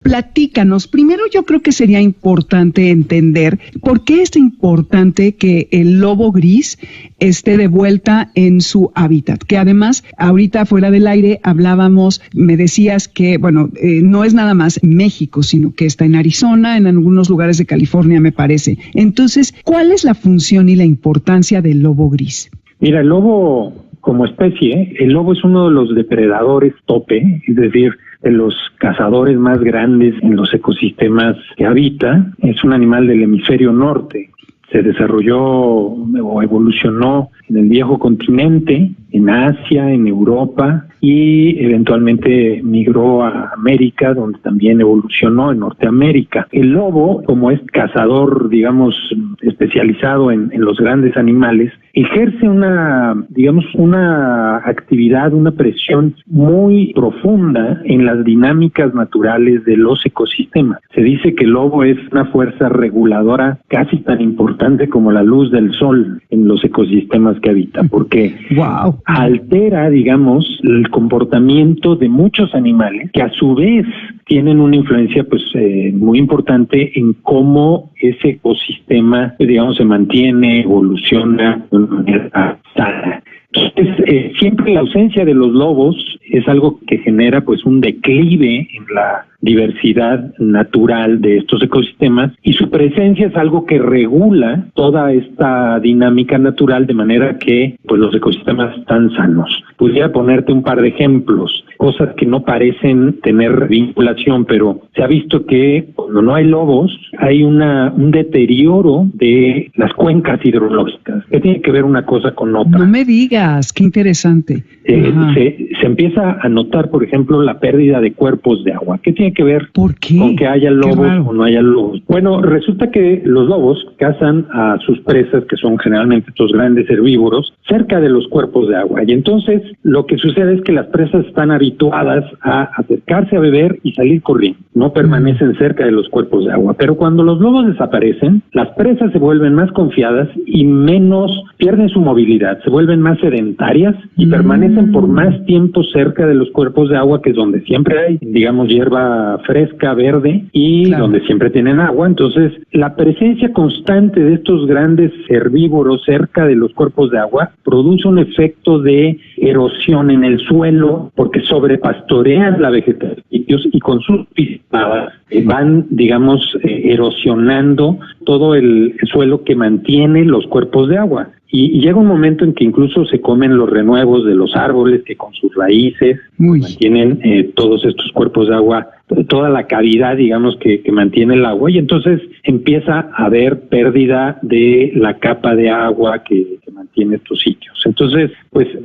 Platícanos. Primero, yo creo que sería importante entender por qué es importante que el lobo gris esté de vuelta en su hábitat. Que además, ahorita fuera del aire hablábamos, me decías que, no es nada más México, sino que está en Arizona, en algunos lugares de California, me parece. Entonces, ¿cuál es la función y la importancia del lobo gris? Mira, el lobo como especie, el lobo es uno de los depredadores tope, es decir, de los cazadores más grandes en los ecosistemas que habita. Es un animal del hemisferio norte. Se desarrolló o evolucionó en el viejo continente, en Asia, en Europa, y eventualmente migró a América, donde también evolucionó en Norteamérica. El lobo, como es cazador, digamos, especializado en los grandes animales, ejerce una actividad, una presión muy profunda en las dinámicas naturales de los ecosistemas. Se dice que el lobo es una fuerza reguladora casi tan importante como la luz del sol en los ecosistemas que habita, porque altera, digamos, el comportamiento de muchos animales que a su vez tienen una influencia muy importante en cómo ese ecosistema, digamos, se mantiene, evoluciona de una manera sana. Entonces, siempre la ausencia de los lobos es algo que genera un declive en la diversidad natural de estos ecosistemas, y su presencia es algo que regula toda esta dinámica natural de manera que los ecosistemas están sanos. Pudiera ponerte un par de ejemplos, cosas que no parecen tener vinculación, pero se ha visto que cuando no hay lobos hay un deterioro de las cuencas hidrológicas, que tiene que ver una cosa con otra. No me digas, qué interesante. Se empieza a notar, por ejemplo, la pérdida de cuerpos de agua. ¿Qué tiene que ver con que haya lobos o no haya lobos? Bueno, resulta que los lobos cazan a sus presas, que son generalmente estos grandes herbívoros, cerca de los cuerpos de agua. Y entonces lo que sucede es que las presas están habituadas a acercarse a beber y salir corriendo. No permanecen cerca de los cuerpos de agua. Pero cuando los lobos desaparecen, las presas se vuelven más confiadas y pierden su movilidad, se vuelven más sedentarias y permanecen por más tiempo cerca de los cuerpos de agua, que es donde siempre hay, digamos, hierba fresca, verde, y donde siempre tienen agua. Entonces, la presencia constante de estos grandes herbívoros cerca de los cuerpos de agua produce un efecto de erosión en el suelo, porque sobrepastorean la vegetación y con sus pisadas van, digamos, erosionando todo el suelo que mantiene los cuerpos de agua. Y llega un momento en que incluso se comen los renuevos de los árboles, que con sus raíces mantienen todos estos cuerpos de agua, toda la cavidad, digamos, que mantiene el agua, y entonces empieza a haber pérdida de la capa de agua que mantiene estos sitios. Entonces,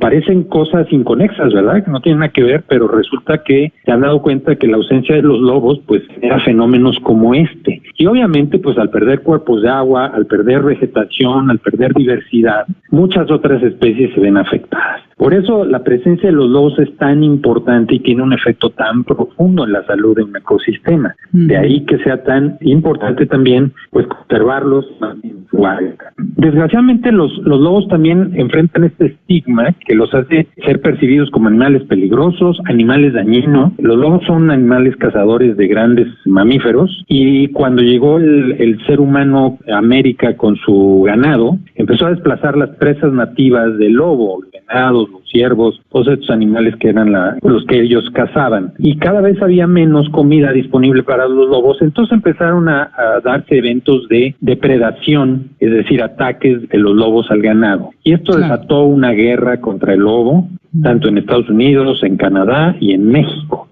parecen cosas inconexas, ¿verdad? Que no tienen nada que ver, pero resulta que se han dado cuenta que la ausencia de los lobos, genera fenómenos como este. Y obviamente, al perder cuerpos de agua, al perder vegetación, al perder diversidad, muchas otras especies se ven afectadas. Por eso la presencia de los lobos es tan importante y tiene un efecto tan profundo en la salud de un ecosistema. De ahí que sea tan importante también conservarlos en su hábitat. Desgraciadamente los lobos también enfrentan este estigma que los hace ser percibidos como animales peligrosos, animales dañinos. Los lobos son animales cazadores de grandes mamíferos, y cuando llegó el ser humano a América con su ganado, empezó a desplazar las presas nativas del lobo, el venado, los ciervos, todos estos animales que eran los que ellos cazaban. Y cada vez había menos comida disponible para los lobos, entonces empezaron a darse eventos de depredación, es decir, ataques de los lobos al ganado. Y esto desató una guerra contra el lobo, tanto en Estados Unidos, en Canadá y en México.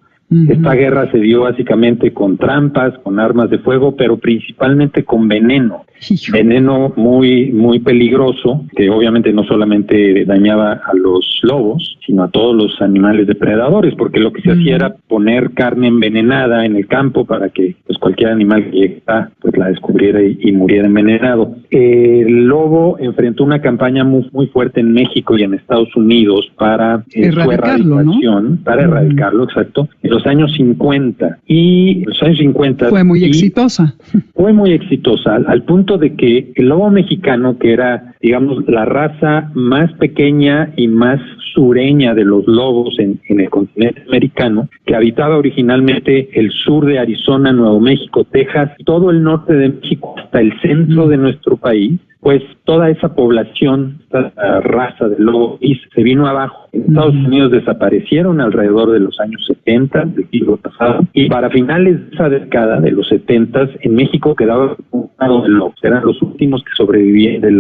Esta guerra se dio básicamente con trampas, con armas de fuego, pero principalmente con veneno. Veneno muy, muy peligroso, que obviamente no solamente dañaba a los lobos, sino a todos los animales depredadores, porque lo que se hacía era poner carne envenenada en el campo para que cualquier animal que llegara la descubriera y muriera envenenado. El lobo enfrentó una campaña muy, muy fuerte en México y en Estados Unidos para su erradicación, ¿no? Para erradicarlo, exacto, en los años 50. Y los años 50 fue muy exitosa. fue muy exitosa al punto de que el lobo mexicano, que era, digamos, la raza más pequeña y más sureña de los lobos en el continente americano, que habitaba originalmente el sur de Arizona, Nuevo México, Texas, todo el norte de México hasta el centro de nuestro país, pues toda esa población, esta raza de lobo gris se vino abajo. En Estados Unidos desaparecieron alrededor de los años 70 del siglo pasado, y para finales de esa década de los 70 en México quedaba un lado de lobos. Eran los últimos que sobrevivían de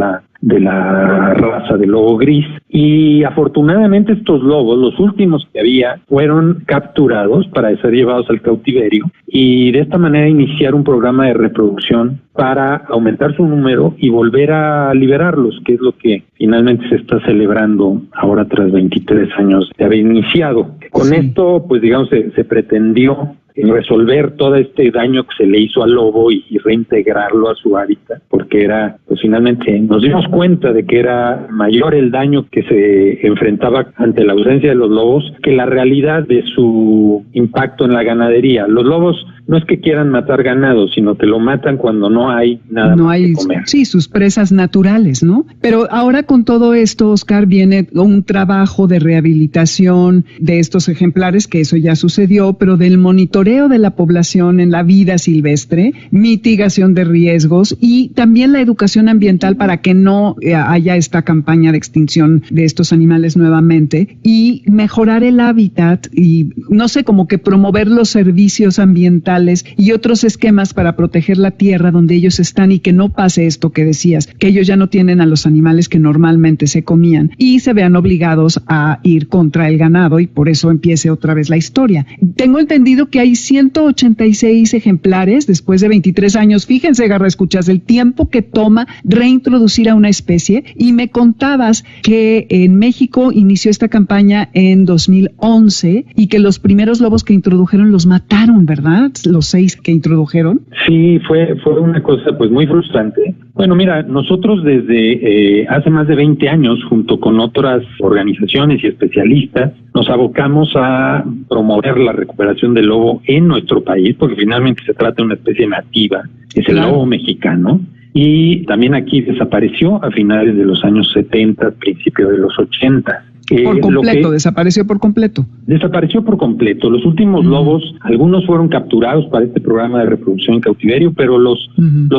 la raza de lobo gris, y afortunadamente estos lobos, los últimos que había, fueron capturados para ser llevados al cautiverio, y de esta manera iniciar un programa de reproducción para aumentar su número y volver a liberarlos, que es lo que finalmente se está celebrando ahora tras 23 años de haber iniciado. Con esto, pues digamos, se pretendió resolver todo este daño que se le hizo al lobo y reintegrarlo a su hábitat, porque era, pues finalmente nos dimos cuenta de que era mayor el daño que se enfrentaba ante la ausencia de los lobos que la realidad de su impacto en la ganadería. Los lobos no es que quieran matar ganado, sino que lo matan cuando no hay nada más que comer. Sí, sus presas naturales, ¿no? Pero ahora con todo esto, Oscar, viene un trabajo de rehabilitación de estos ejemplares, que eso ya sucedió, pero del monitoreo de la población en la vida silvestre, mitigación de riesgos y también la educación ambiental para que no haya esta campaña de extinción de estos animales nuevamente, y mejorar el hábitat y, no sé, como que promover los servicios ambientales y otros esquemas para proteger la tierra donde ellos están, y que no pase esto que decías, que ellos ya no tienen a los animales que normalmente se comían y se vean obligados a ir contra el ganado, y por eso empiece otra vez la historia. Tengo entendido que hay 186 ejemplares después de 23 años. Fíjense, Garra Escuchas, el tiempo que toma reintroducir a una especie, y me contabas que en México inició esta campaña en 2011 y que los primeros lobos que introdujeron los mataron, ¿verdad? Los 6 que introdujeron. Sí, fue una cosa pues muy frustrante. Bueno, mira, nosotros desde hace más de 20 años, junto con otras organizaciones y especialistas, nos abocamos a promover la recuperación del lobo en nuestro país, porque finalmente se trata de una especie nativa, es el lobo mexicano, y también aquí desapareció a finales de los años 70, principios de los 80. Por completo, desapareció por completo. Desapareció por completo. Los últimos lobos, algunos fueron capturados para este programa de reproducción en cautiverio, pero los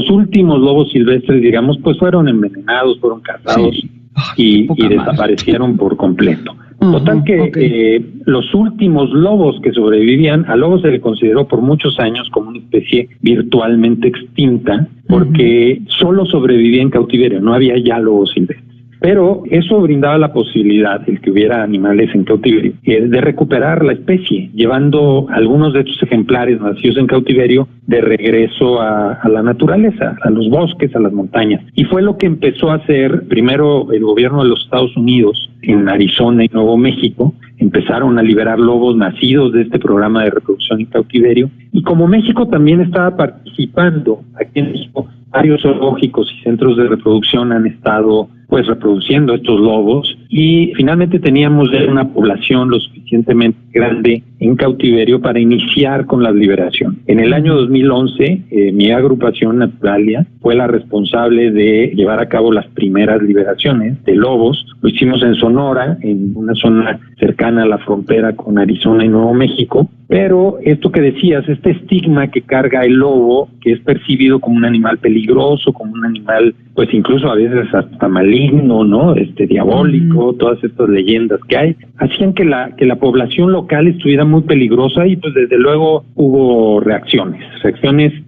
últimos lobos silvestres, digamos, pues fueron envenenados, fueron cazados y desaparecieron por completo. Total que los últimos lobos que sobrevivían, al lobo se le consideró por muchos años como una especie virtualmente extinta, porque solo sobrevivía en cautiverio, no había ya lobos silvestres. Pero eso brindaba la posibilidad, el que hubiera animales en cautiverio, de recuperar la especie, llevando algunos de estos ejemplares nacidos en cautiverio de regreso a la naturaleza, a los bosques, a las montañas. Y fue lo que empezó a hacer primero el gobierno de los Estados Unidos, en Arizona y Nuevo México. Empezaron a liberar lobos nacidos de este programa de reproducción en cautiverio. Y como México también estaba participando, aquí en México, varios zoológicos y centros de reproducción han estado pues reproduciendo estos lobos, y finalmente teníamos ya una población lo suficientemente grande en cautiverio para iniciar con la liberación. En el año 2011, mi agrupación Naturalia fue la responsable de llevar a cabo las primeras liberaciones de lobos. Lo hicimos en Sonora, en una zona cercana a la frontera con Arizona y Nuevo México. Pero esto que decías, este estigma que carga el lobo, que es percibido como un animal peligroso, como un animal, pues incluso a veces hasta maligno, ¿no? Diabólico, todas estas leyendas que hay, hacían que la población local estuviera muy peligrosa, y pues desde luego hubo reacciones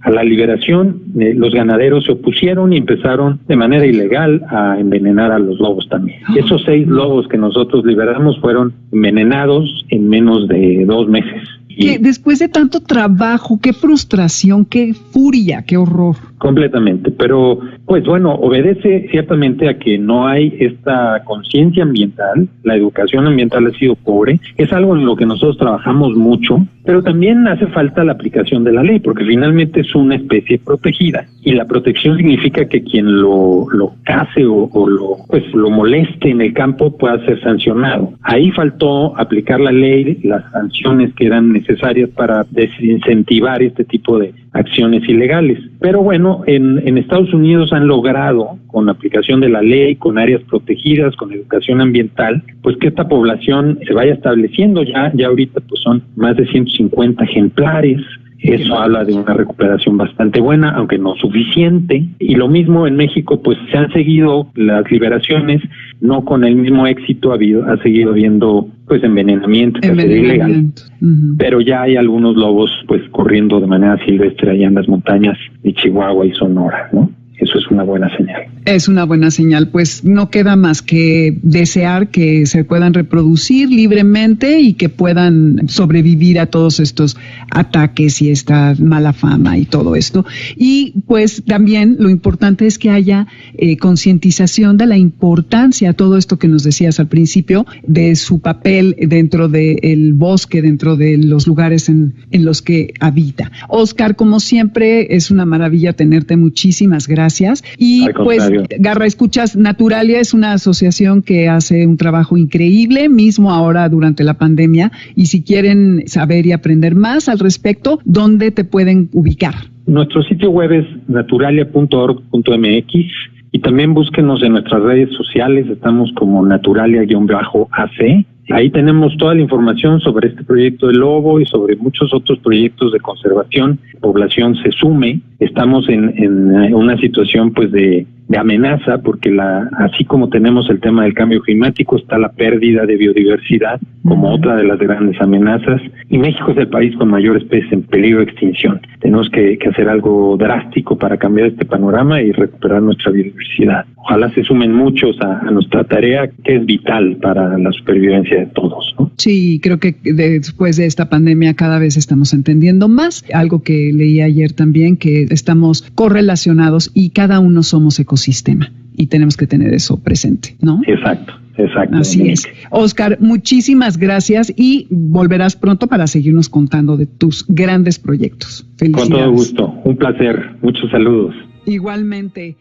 a la liberación. Los ganaderos se opusieron y empezaron de manera ilegal a envenenar a los lobos también. Esos 6 lobos que nosotros liberamos fueron envenenados en menos de 2 meses. Que después de tanto trabajo, qué frustración, qué furia, qué horror. Completamente, pero pues bueno, obedece ciertamente a que no hay esta conciencia ambiental, la educación ambiental ha sido pobre, es algo en lo que nosotros trabajamos mucho, pero también hace falta la aplicación de la ley, porque finalmente es una especie protegida, y la protección significa que quien lo case o lo moleste en el campo pueda ser sancionado. Ahí faltó aplicar la ley, las sanciones que eran necesarias necesarias para desincentivar este tipo de acciones ilegales. Pero bueno, en Estados Unidos han logrado, con la aplicación de la ley, con áreas protegidas, con educación ambiental, pues que esta población se vaya estableciendo. Ya ahorita pues son más de 150 ejemplares. Eso habla de una recuperación bastante buena, aunque no suficiente. Y lo mismo en México, pues se han seguido las liberaciones, no con el mismo éxito, ha seguido habiendo pues envenenamiento, que sería ilegal. Pero ya hay algunos lobos pues corriendo de manera silvestre allá en las montañas de Chihuahua y Sonora, ¿no? Eso es una buena señal. Es una buena señal, pues no queda más que desear que se puedan reproducir libremente y que puedan sobrevivir a todos estos ataques y esta mala fama y todo esto. Y pues también lo importante es que haya concientización de la importancia, todo esto que nos decías al principio, de su papel dentro del bosque, dentro de los lugares en los que habita. Oscar, como siempre, es una maravilla tenerte, muchísimas gracias. Y pues Garra Escuchas Naturalia es una asociación que hace un trabajo increíble, mismo ahora durante la pandemia, y si quieren saber y aprender más al respecto, ¿dónde te pueden ubicar? Nuestro sitio web es naturalia.org.mx y también búsquenos en nuestras redes sociales, estamos como naturalia-AC. Ahí tenemos toda la información sobre este proyecto del lobo y sobre muchos otros proyectos de conservación. La población se sume. Estamos en una situación pues de amenaza, porque así como tenemos el tema del cambio climático, está la pérdida de biodiversidad como otra de las grandes amenazas, y México es el país con mayor especies en peligro de extinción. Tenemos que hacer algo drástico para cambiar este panorama y recuperar nuestra biodiversidad. Ojalá se sumen muchos a nuestra tarea, que es vital para la supervivencia de todos, ¿no? Sí, creo que después de esta pandemia cada vez estamos entendiendo más, algo que leí ayer también, que estamos correlacionados y cada uno somos ecosistema y tenemos que tener eso presente, ¿no? Exacto. Así es. Oscar, muchísimas gracias y volverás pronto para seguirnos contando de tus grandes proyectos. Felicidades. Con todo gusto, un placer, muchos saludos. Igualmente.